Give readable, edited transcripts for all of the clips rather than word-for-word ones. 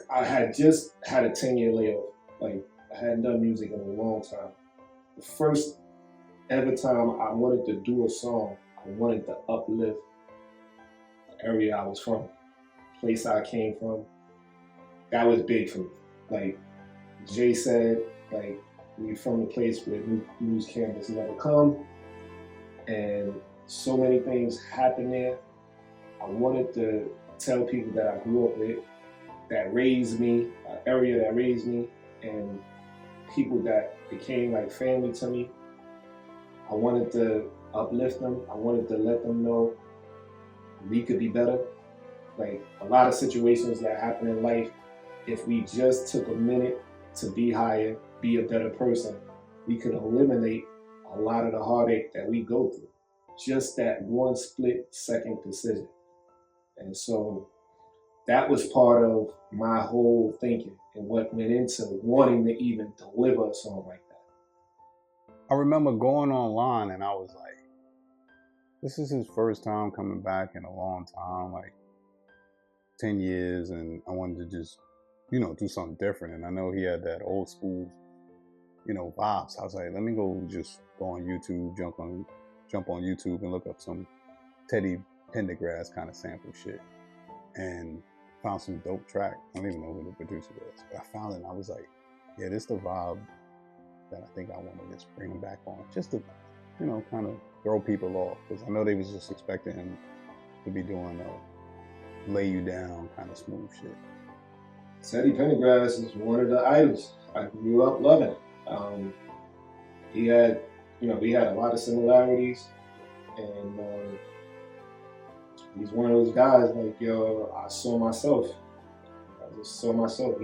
I had just had a 10-year layoff. Like, I hadn't done music in a long time. The first ever time I wanted to do a song, I wanted to uplift the area I was from, place I came from. That was big for me. Like Jay said, like, we from the place where news cameras never come, and so many things happen there. I wanted to tell people that I grew up with, that raised me, an area that raised me, and people that became like family to me. I wanted to uplift them. I wanted to let them know we could be better. Like, a lot of situations that happen in life, if we just took a minute to be higher, be a better person, we could eliminate a lot of the heartache that we go through. Just that one split second decision. And so that was part of my whole thinking and what went into wanting to even deliver a song like that. I remember going online and I was like, this is his first time coming back in a long time, like 10 years, and I wanted to just, do something different. And I know he had that old school, vibes. I was like, let me just go on YouTube, jump on YouTube and look up some Teddy Pendergrass kind of sample shit. And found some dope track. I don't even know who the producer was, but I found it and I was like, yeah, this is the vibe that I think I want to just bring him back on, just to, kind of throw people off, because I know they was just expecting him to be doing a lay you down kind of smooth shit. Teddy Pendergrass is one of the idols I grew up loving. He had, we had a lot of similarities, and he's one of those guys like, I saw myself. I just saw myself.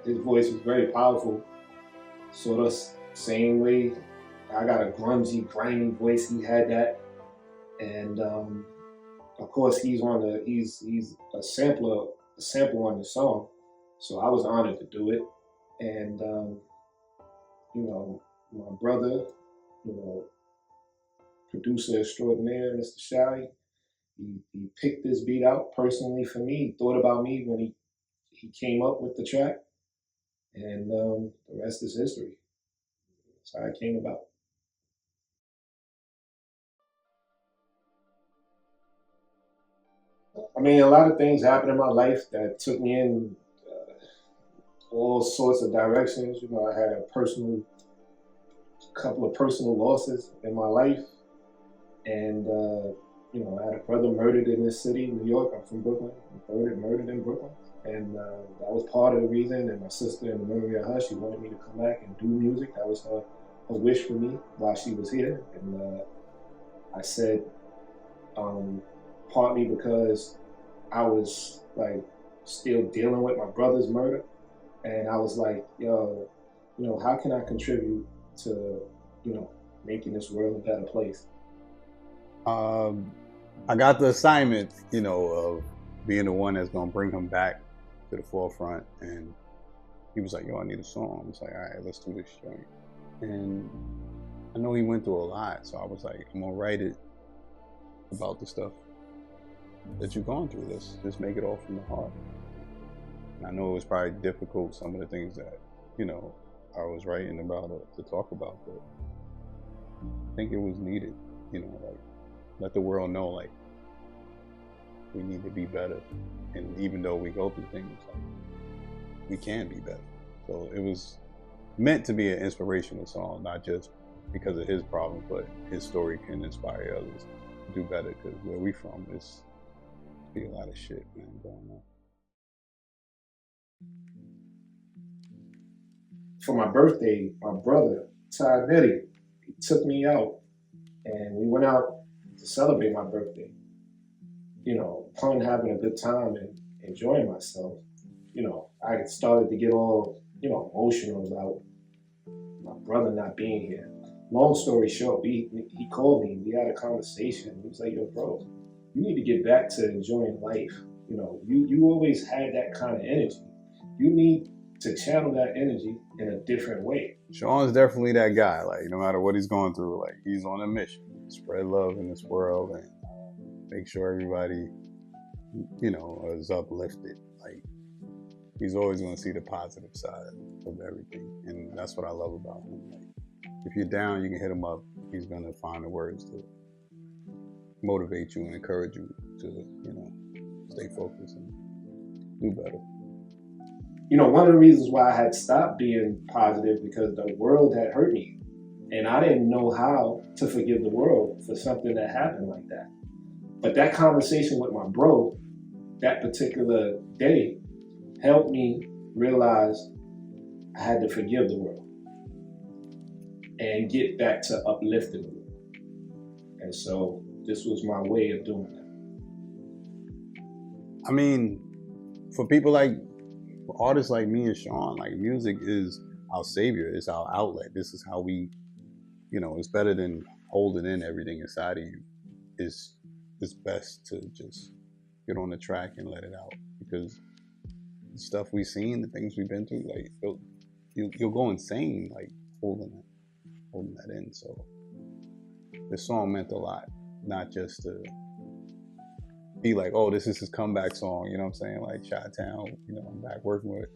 His voice was very powerful. Sort of same way I got a grungy, grimy voice. He had that, and of course he's a sample on the song. So I was honored to do it, and my brother, producer extraordinaire, Mr. Shally, he picked this beat out personally for me. He thought about me when he came up with the track, and the rest is history. That's how it came about. I mean, a lot of things happened in my life that took me in all sorts of directions. I had a couple of personal losses in my life, and I had a brother murdered in this city, New York. I'm from Brooklyn. Murdered in Brooklyn, and that was part of the reason. And my sister, in the memory of her, she wanted me to come back and do music. That was her wish for me while she was here, and I said, partly because I was like still dealing with my brother's murder, and I was like, how can I contribute to, making this world a better place? I got the assignment, of being the one that's gonna bring him back to the forefront, and he was like, I need a song. I was like, all right, let's do this joint. And I know he went through a lot, so I was like, I'm gonna write it about the stuff that you're going through. Let's just make it all from the heart. And I know it was probably difficult, some of the things that, I was writing about to talk about, but I think it was needed, like, let the world know, like, we need to be better. And even though we go through things, like, we can be better. So it was meant to be an inspirational song, not just because of his problem, but his story can inspire others to do better, because where we from is be a lot of shit, man, going on. For my birthday, my brother, Ty Nitty, he took me out, and we went out to celebrate my birthday. Upon having a good time and enjoying myself, I started to get all, emotional about my brother not being here. Long story short, he called me, we had a conversation. He was like, bro, you need to get back to enjoying life. You always had that kind of energy. You need to channel that energy in a different way. Sean's definitely that guy. Like, no matter what he's going through, like, he's on a mission. Spread love in this world and make sure everybody, is uplifted. Like, he's always going to see the positive side of everything. And that's what I love about him. Like, if you're down, you can hit him up. He's going to find the words to motivate you and encourage you to, you know, stay focused and do better. You know, one of the reasons why I had stopped being positive because the world had hurt me. And I didn't know how to forgive the world for something that happened like that. But that conversation with my bro, that particular day, helped me realize I had to forgive the world and get back to uplifting the world. And so this was my way of doing that. I mean, for people like, for artists like me and Sean, like music is our savior, it's our outlet. This is how we, you know, it's better than holding in everything inside of you. It's best to just get on the track and let it out, because the stuff we've seen, the things we've been through, like you'll go insane, like holding that in. So this song meant a lot, not just to be like, oh, this is his comeback song, you know what I'm saying? Like Chi-Town, you know, I'm back working with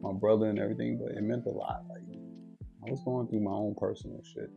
my brother and everything, but it meant a lot. Like I was going through my own personal shit.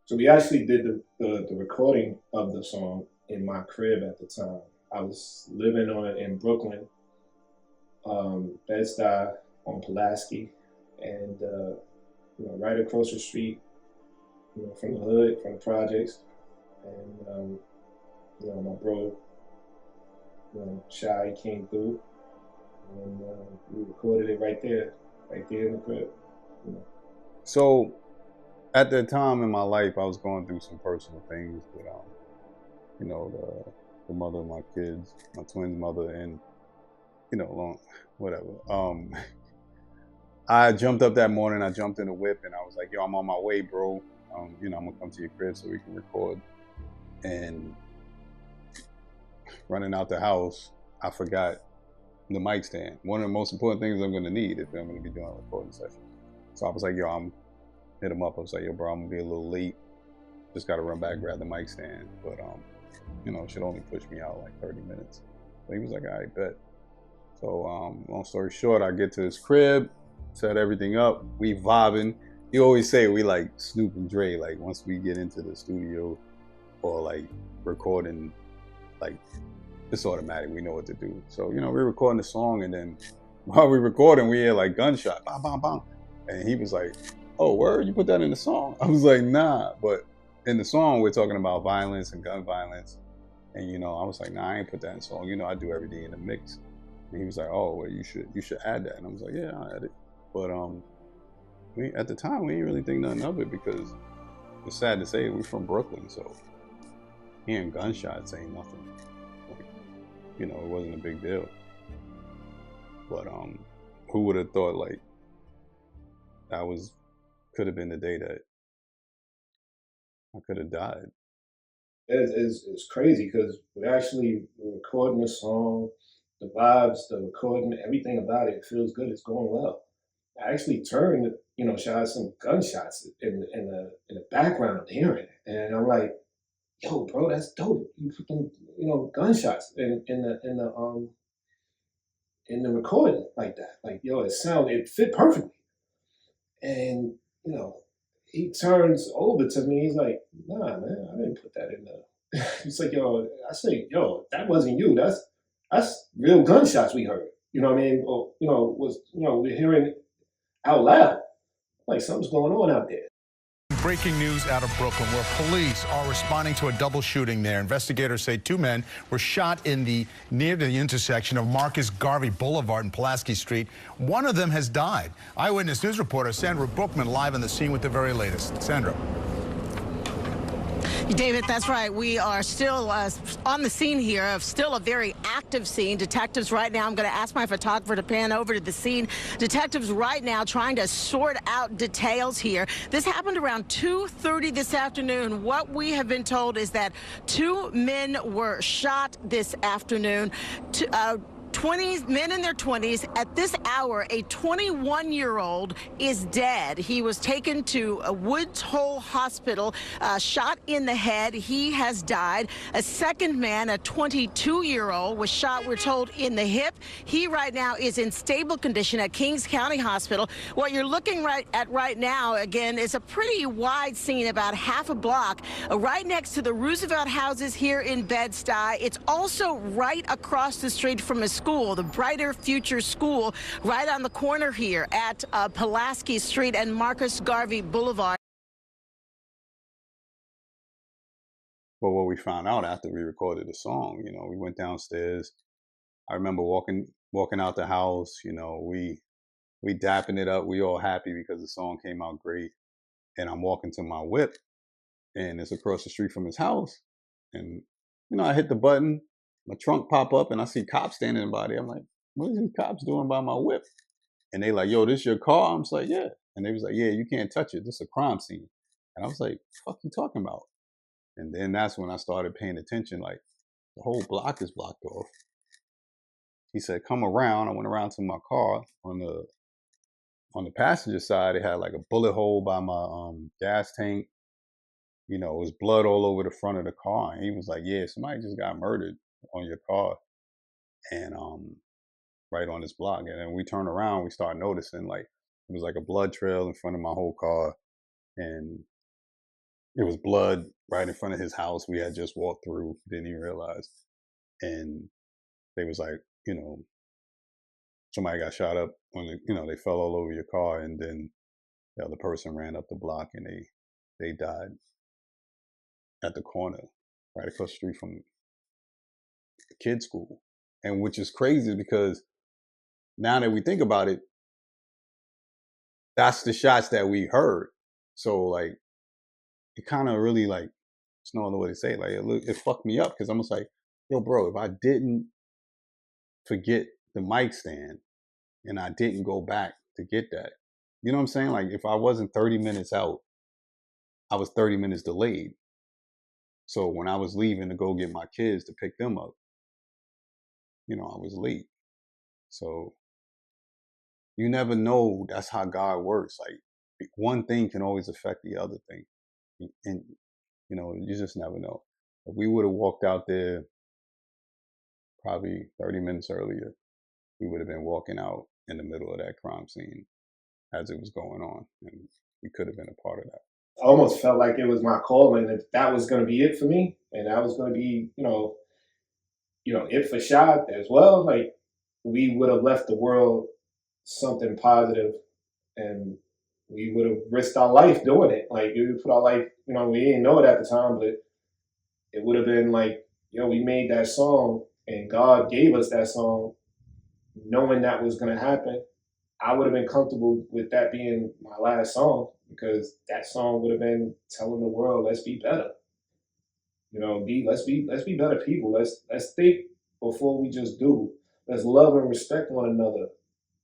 So we actually did the recording of the song in my crib at the time. I was living in Brooklyn, Bed-Stuy on Pulaski, and you know, right across the street, you know, from the hood, from the projects, and you know, my bro, you know, Shy came through, and we recorded it right there in the crib. You know. So at that time in my life, I was going through some personal things with, you know, the mother of my kids, my twin mother, and, you know, whatever. I jumped up that morning, I jumped in the whip, and I was like, yo, I'm on my way, bro. You know, I'm gonna come to your crib so we can record. And running out the house, I forgot the mic stand. One of the most important things I'm gonna need if I'm gonna be doing a recording session. So I was like, yo, I'm hit him up. I was like, yo, bro, I'm gonna be a little late. Just gotta run back, grab the mic stand. But you know, it should only push me out like 30 minutes. So he was like, all right, bet. So long story short, I get to his crib, set everything up, we vibing. You always say we like Snoop and Dre, like once we get into the studio or like recording, like it's automatic, we know what to do. So, you know, we're recording the song, and then while we're recording, we hear like gunshot, bang, bang, bang. And he was like, oh, word, you put that in the song? I was like, nah, but in the song, we're talking about violence and gun violence. And, you know, I was like, nah, I ain't put that in the song. You know, I do everything in the mix. And he was like, oh, well, you should add that. And I was like, yeah, I'll add it. But at the time, we didn't really think nothing of it, because it's sad to say we're from Brooklyn, so hearing gunshots ain't nothing. Like, you know, it wasn't a big deal. But who would have thought like that could have been the day that I could have died. It's crazy because we're actually recording the song, the vibes, the recording, everything about it feels good. It's going well. I actually turned, you know, shot some gunshots in the background of hearing it, and I'm like, yo, bro, that's dope. You freaking, you know, gunshots in the recording like that. Like, yo, it fit perfectly. And, you know, he turns over to me. He's like, nah, man, I didn't put that in there. He's like, yo, I say, yo, that wasn't you. That's real gunshots we heard. You know what I mean? Or, you know, we're hearing out loud. Like something's going on out there. Breaking news out of Brooklyn, where police are responding to a double shooting there. Investigators say 2 men were shot near the intersection of Marcus Garvey Boulevard and Pulaski Street. One of them has died. Eyewitness News reporter Sandra Bookman live on the scene with the very latest. Sandra. David, that's right. We are still on the scene here of still a very active scene. Detectives right now, I'm going to ask my photographer to pan over to the scene. Detectives right now trying to sort out details here. This happened around 2:30 this afternoon. What we have been told is that 2 men were shot this afternoon. men in their 20s. At this hour, a 21-year-old is dead. He was taken to a Woods Hole Hospital, shot in the head. He has died. A second man, a 22-year-old, was shot, we're told, in the hip. He right now is in stable condition at Kings County Hospital. What you're looking at right now, again, is a pretty wide scene, about half a block, right next to the Roosevelt houses here in Bed-Stuy. It's also right across the street from a school, the Brighter Future School, right on the corner here at Pulaski Street and Marcus Garvey Boulevard. But what we found out after we recorded the song, you know, we went downstairs. I remember walking out the house, you know, we dapping it up. We all happy because the song came out great. And I'm walking to my whip, and it's across the street from his house. And, you know, I hit the button, my trunk pop up, and I see cops standing by there. I'm like, what are these cops doing by my whip? And they like, yo, this your car? I'm just like, yeah. And they was like, yeah, you can't touch it. This is a crime scene. And I was like, fuck you talking about? And then that's when I started paying attention, like, the whole block is blocked off. He said, come around. I went around to my car. On the passenger side, it had like a bullet hole by my gas tank. You know, it was blood all over the front of the car. And he was like, yeah, somebody just got murdered on your car. And right on this block. And then we turned around, we started noticing like it was like a blood trail in front of my whole car. And it was blood right in front of his house. We had just walked through, didn't even realize. And they was like, you know, somebody got shot up when they fell all over your car, and then the other person ran up the block and they died at the corner, right across the street from the kids' school. And which is crazy because now that we think about it, that's the shots that we heard. So like, it kind of really like, it's no other way to say it. Like it fucked me up because I'm just like, yo, bro, if I didn't forget the mic stand and I didn't go back to get that, you know what I'm saying? Like if I wasn't 30 minutes out, I was 30 minutes delayed. So when I was leaving to go get my kids to pick them up, you know, I was late. So you never know. That's how God works. Like one thing can always affect the other thing. And, you know, you just never know. If we would have walked out there probably 30 minutes earlier, we would have been walking out in the middle of that crime scene as it was going on. And we could have been a part of that. I almost felt like it was my calling, that was going to be it for me. And that was going to be, you know, it for Shad as well. Like we would have left the world something positive, and we would have risked our life doing it. Like we would put our life, you know, we didn't know it at the time, but it would have been like, you know, we made that song and God gave us that song knowing that was going to happen. I would have been comfortable with that being my last song because that song would have been telling the world, let's be better. You know, let's be better people. Let's think before we just do. Let's love and respect one another.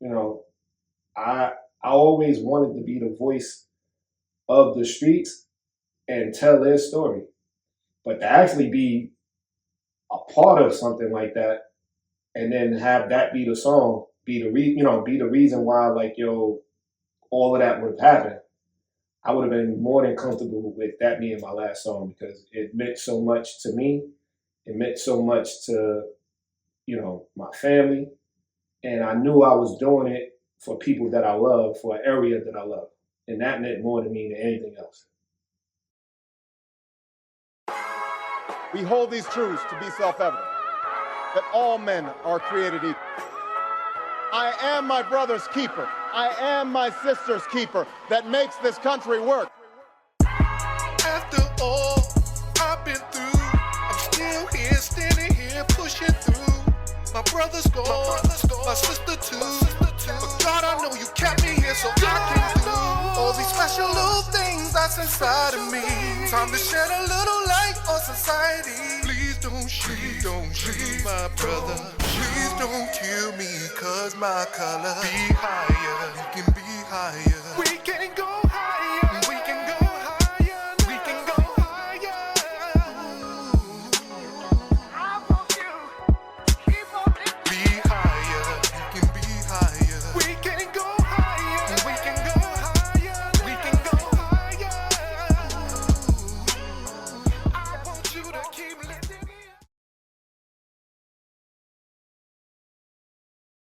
You know, I always wanted to be the voice of the streets and tell their story. But to actually be a part of something like that and then have that be the song, be the reason why, like, yo, all of that would have happened, I would have been more than comfortable with that being my last song because it meant so much to me. It meant so much to, you know, my family. And I knew I was doing it for people that I love, for an area that I love. And that meant more to me than anything else. We hold these truths to be self-evident, that all men are created equal. I am my brother's keeper. I am my sister's keeper that makes this country work. After all I've been through, I'm still here, standing here, pushing through. My brother's gone, my sister too. But God, I know you kept me here so I can do all these special little things that's inside of me. Time to shed a little light on society. Please don't shoot my brother. Please don't kill me, cause my color be higher. You can